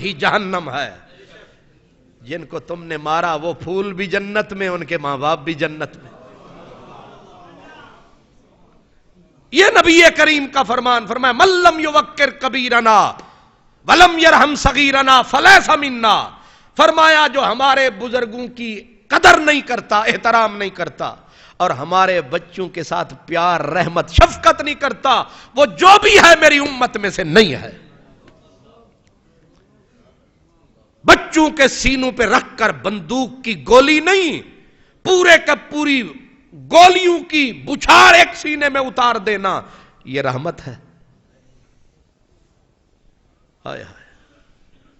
وہی جہنم ہے. جن کو تم نے مارا وہ پھول بھی جنت میں، ان کے ماں باپ بھی جنت میں. یہ نبی کریم کا فرمان. فرمایا من لم یوقر کبیرنا ولم یرحم صغیرنا فلیس منا. فرمایا جو ہمارے بزرگوں کی قدر نہیں کرتا، احترام نہیں کرتا، اور ہمارے بچوں کے ساتھ پیار، رحمت، شفقت نہیں کرتا، وہ جو بھی ہے میری امت میں سے نہیں ہے. بچوں کے سینوں پہ رکھ کر بندوق کی گولی نہیں، پورے کا پوری گولیوں کی بچھاڑ ایک سینے میں اتار دینا، یہ رحمت ہے. ہائے ہائے.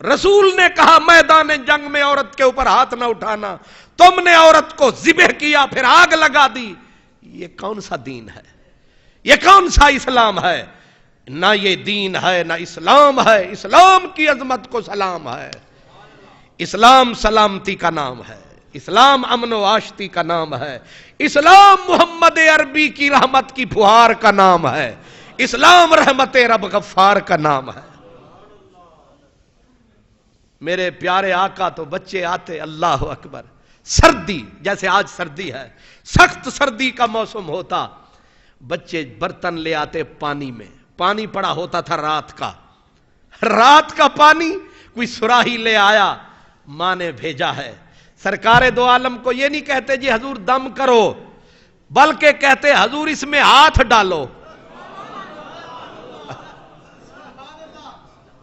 رسول نے کہا میدان جنگ میں عورت کے اوپر ہاتھ نہ اٹھانا، تم نے عورت کو ذبح کیا پھر آگ لگا دی. یہ کون سا دین ہے؟ یہ کون سا اسلام ہے؟ نہ یہ دین ہے نہ اسلام ہے. اسلام کی عظمت کو سلام ہے. اسلام سلامتی کا نام ہے. اسلام امن و آشتی کا نام ہے. اسلام محمد عربی کی رحمت کی پھوہار کا نام ہے. اسلام رحمت رب غفار کا نام ہے. میرے پیارے آقا تو بچے آتے، اللہ اکبر، سردی جیسے آج سردی ہے، سخت سردی کا موسم ہوتا، بچے برتن لے آتے پانی میں. پانی پڑا ہوتا تھا رات کا پانی، کوئی سراہی لے آیا، ماں نے بھیجا ہے. سرکار دو عالم کو یہ نہیں کہتے جی حضور دم کرو، بلکہ کہتے حضور اس میں ہاتھ ڈالو،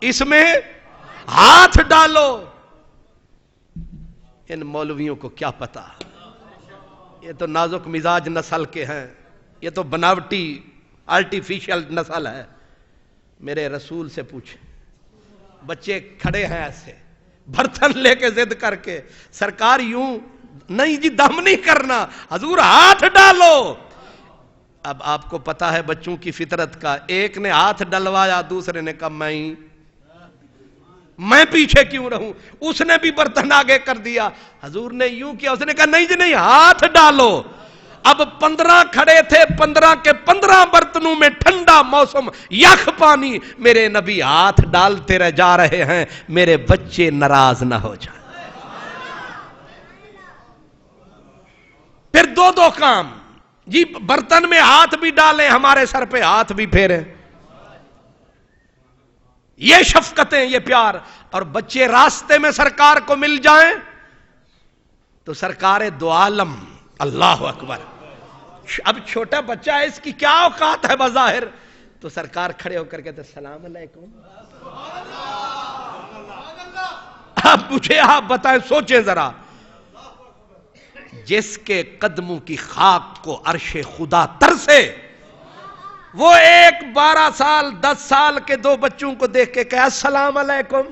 اس میں ہاتھ ڈالو. ان مولویوں کو کیا پتا، یہ تو نازک مزاج نسل کے ہیں، یہ تو بناوٹی آرٹیفیشل نسل ہے. میرے رسول سے پوچھیں، بچے کھڑے ہیں ایسے برتن لے کے ضد کر کے، سرکار یوں نہیں جی دم نہیں کرنا، حضور ہاتھ ڈالو. اب آپ کو پتا ہے بچوں کی فطرت کا، ایک نے ہاتھ ڈلوایا، دوسرے نے کہا میں پیچھے کیوں رہوں. اس نے بھی برتن آگے کر دیا، حضور نے یوں کیا، اس نے کہا نہیں جی نہیں ہاتھ ڈالو. اب 15 کھڑے تھے، 15 کے 15 برتنوں میں ٹھنڈا موسم، یخ پانی. میرے نبی ہاتھ ڈالتے رہ جا رہے ہیں، میرے بچے ناراض نہ ہو جائیں. پھر دو کام جی، برتن میں ہاتھ بھی ڈالیں، ہمارے سر پہ ہاتھ بھی پھیریں. یہ شفقتیں، یہ پیار. اور بچے راستے میں سرکار کو مل جائیں تو سرکار دو عالم، اللہ اکبر. اب چھوٹا بچہ ہے، اس کی کیا اوقات ہے بظاہر، تو سرکار کھڑے ہو کر کہتے السلام علیکم. اب مجھے آپ بتائیں، سوچیں ذرا، جس کے قدموں کی خاک کو عرش خدا ترسے، وہ ایک 12 سال 10 سال کے 2 بچوں کو دیکھ کے کہا السلام علیکم.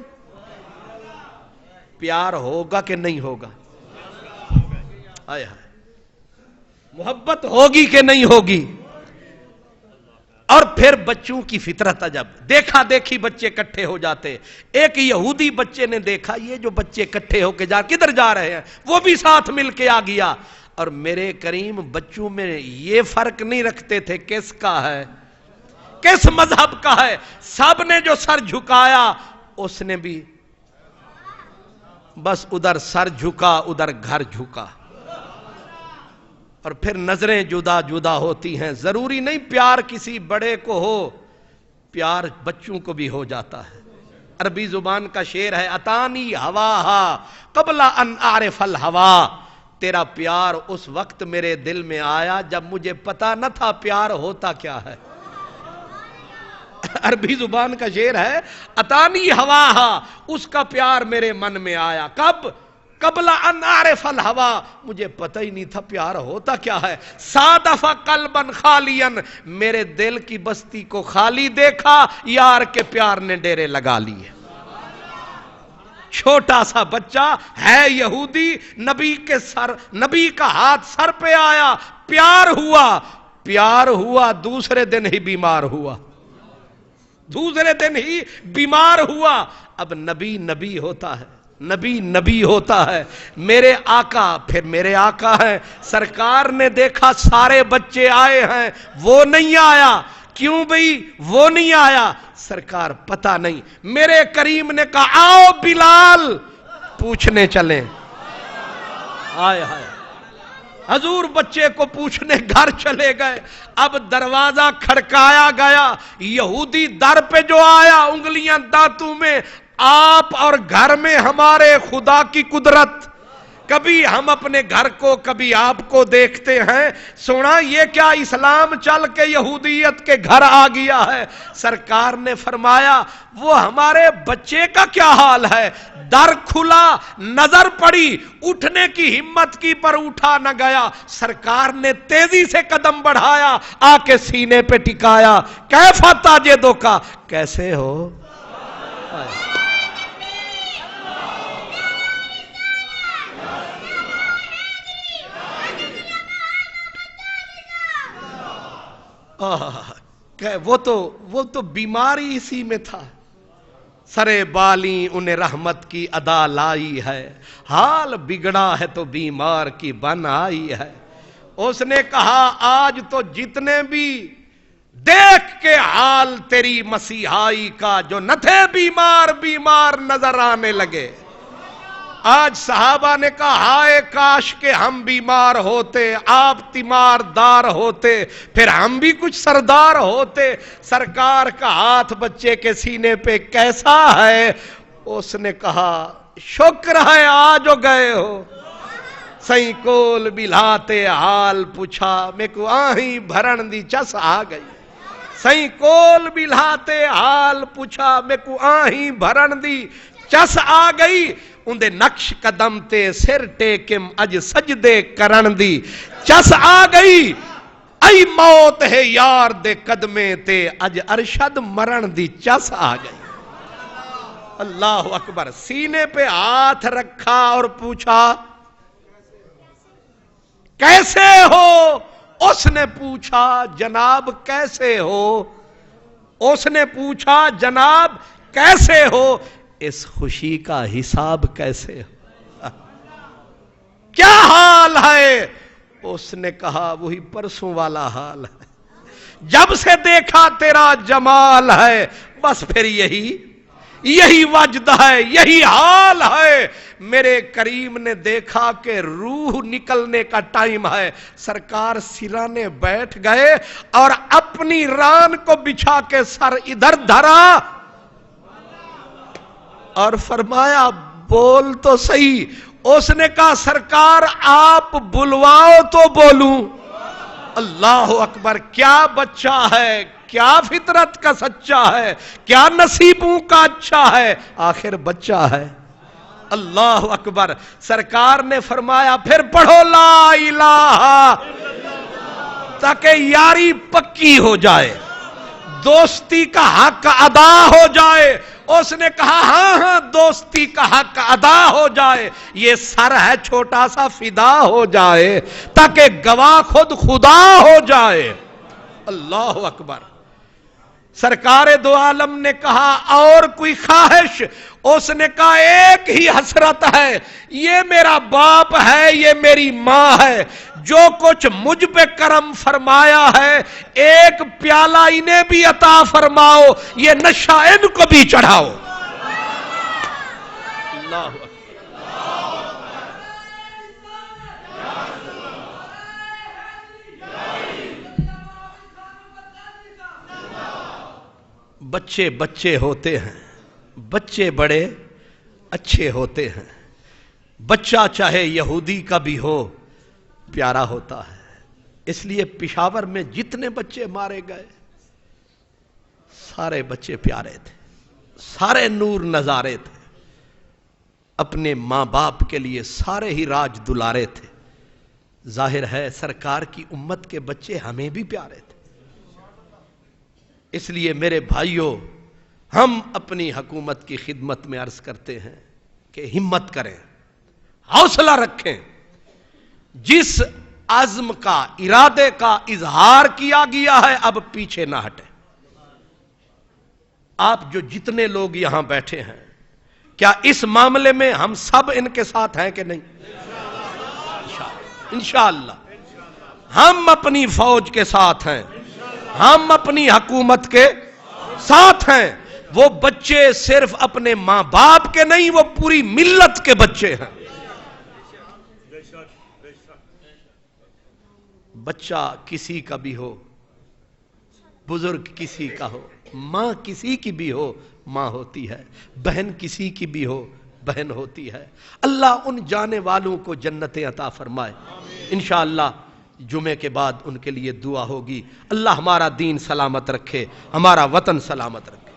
پیار ہوگا کہ نہیں ہوگا؟ آئے ہائے، محبت ہوگی کہ نہیں ہوگی؟ اور پھر بچوں کی فطرت عجب، دیکھا دیکھی بچے کٹھے ہو جاتے. ایک یہودی بچے نے دیکھا یہ جو بچے کٹھے ہو کے کدھر جا رہے ہیں، وہ بھی ساتھ مل کے آ گیا. اور میرے کریم بچوں میں یہ فرق نہیں رکھتے تھے کس کا ہے، کس مذہب کا ہے. سب نے جو سر جھکایا، اس نے بھی بس ادھر سر جھکا ادھر گھر جھکا. اور پھر نظریں جدا جدا ہوتی ہیں. ضروری نہیں پیار کسی بڑے کو ہو، پیار بچوں کو بھی ہو جاتا ہے. عربی زبان کا شعر ہے، اتانی ہواہا قبل ان اعرف الہوا. تیرا پیار اس وقت میرے دل میں آیا جب مجھے پتا نہ تھا پیار ہوتا کیا ہے. عربی زبان کا شعر ہے، اتانی ہواہا، اس کا پیار میرے من میں آیا. کب؟ قبل ان اعرف الہوا، مجھے پتہ ہی نہیں تھا پیار ہوتا کیا ہے. صادف قلبا خالیا، میرے دل کی بستی کو خالی دیکھا، یار کے پیار نے ڈیرے لگا لیے. چھوٹا سا بچہ ہے یہودی، نبی کا ہاتھ سر پہ آیا، پیار ہوا، دوسرے دن ہی بیمار ہوا. اب نبی ہوتا ہے، نبی ہوتا ہے. میرے آقا پھر میرے آقا ہیں. سرکار نے دیکھا سارے بچے آئے ہیں، وہ نہیں آیا. کیوں بھئی وہ نہیں آیا؟ سرکار پتہ نہیں. میرے کریم نے کہا آؤ بلال پوچھنے چلیں. آئے ہائے. حضور بچے کو پوچھنے گھر چلے گئے. اب دروازہ کھڑکایا گیا. یہودی در پہ جو آیا انگلیاں دانتوں میں، آپ اور گھر میں ہمارے خدا کی قدرت. کبھی ہم اپنے گھر کو کبھی آپ کو دیکھتے ہیں. سنا یہ کیا اسلام چل کے یہودیت کے گھر آ گیا ہے؟ سرکار نے فرمایا وہ ہمارے بچے کا کیا حال ہے؟ در کھلا، نظر پڑی، اٹھنے کی ہمت کی پر اٹھا نہ گیا. سرکار نے تیزی سے قدم بڑھایا، آ کے سینے پہ ٹکایا. کیفا تاجدو کا، کیسے ہو؟ وہ تو بیماری اسی میں تھا. سرے بالی انہیں رحمت کی ادا لائی ہے، حال بگڑا ہے تو بیمار کی بن آئی ہے. اس نے کہا آج تو جتنے بھی دیکھ کے حال تیری مسیحائی کا، جو نہ تھے بیمار نظر آنے لگے. آج صحابہ نے کہا ہائے کاش کہ ہم بیمار ہوتے، آپ تیمار دار ہوتے، پھر ہم بھی کچھ سردار ہوتے. سرکار کا ہاتھ بچے کے سینے پہ کیسا ہے؟ اس نے کہا شکر ہے آ جو گئے ہو. سئی کول بلاتے حال پوچھا، میں کو آہیں بھرن دی چس آ گئی. سئی کول بلاتے حال پوچھا، میں کو آہیں بھرن دی چس آ گئی. اندے نقش قدم تے سر ٹیکم اج سجدے کرن دی چس آ گئی. ای موت ہے یار دے قدمے تے اج ارشد مرن دی چس آ گئی. اللہ اکبر. سینے پہ ہاتھ رکھا اور پوچھا کیسے ہو؟ اس نے پوچھا جناب کیسے ہو؟ اس نے پوچھا جناب کیسے ہو؟ اس خوشی کا حساب کیسے ہو؟ کیا حال ہے؟ اس نے کہا وہی پرسوں والا حال ہے، جب سے دیکھا تیرا جمال ہے، بس پھر یہی وجد ہے، یہی حال ہے. میرے کریم نے دیکھا کہ روح نکلنے کا ٹائم ہے. سرکار سرانے بیٹھ گئے اور اپنی ران کو بچھا کے سر ادھر دھرا اور فرمایا بول تو صحیح. اس نے کہا سرکار آپ بلواؤ تو بولوں. اللہ اکبر. کیا بچہ ہے، کیا فطرت کا سچا ہے، کیا نصیبوں کا اچھا ہے، آخر بچہ ہے. اللہ اکبر. سرکار نے فرمایا پھر پڑھو لا الہ، تاکہ یاری پکی ہو جائے، دوستی کا حق ادا ہو جائے. اس نے کہا ہاں دوستی کا حق ادا ہو جائے، یہ سر ہے چھوٹا سا فدا ہو جائے، تاکہ گواہ خود خدا ہو جائے. اللہ اکبر. سرکار دو عالم نے کہا اور کوئی خواہش؟ اس نے کہا ایک ہی حسرت ہے، یہ میرا باپ ہے، یہ میری ماں ہے، جو کچھ مجھ پہ کرم فرمایا ہے ایک پیالہ انہیں بھی عطا فرماؤ، یہ نشہ ان کو بھی چڑھاؤ. اللہ بچے بچے ہوتے ہیں، بچے بڑے اچھے ہوتے ہیں. بچہ چاہے یہودی کا بھی ہو پیارا ہوتا ہے. اس لیے پشاور میں جتنے بچے مارے گئے سارے بچے پیارے تھے، سارے نور نظارے تھے، اپنے ماں باپ کے لیے سارے ہی راج دلارے تھے. ظاہر ہے سرکار کی امت کے بچے ہمیں بھی پیارے تھے. اس لیے میرے بھائیوں ہم اپنی حکومت کی خدمت میں عرض کرتے ہیں کہ ہمت کریں، حوصلہ رکھیں. جس عزم کا ارادے کا اظہار کیا گیا ہے اب پیچھے نہ ہٹیں. آپ جو جتنے لوگ یہاں بیٹھے ہیں کیا اس معاملے میں ہم سب ان کے ساتھ ہیں کہ نہیں؟ انشاءاللہ ہم اپنی فوج کے ساتھ ہیں، ہم اپنی حکومت کے ساتھ ہیں. وہ بچے صرف اپنے ماں باپ کے نہیں، وہ پوری ملت کے بچے ہیں. بچہ کسی کا بھی ہو، بزرگ کسی کا ہو، ماں کسی کی بھی ہو ماں ہوتی ہے، بہن کسی کی بھی ہو بہن ہوتی ہے. اللہ ان جانے والوں کو جنتیں عطا فرمائے. انشاءاللہ جمعے کے بعد ان کے لیے دعا ہوگی. اللہ ہمارا دین سلامت رکھے، ہمارا وطن سلامت رکھے.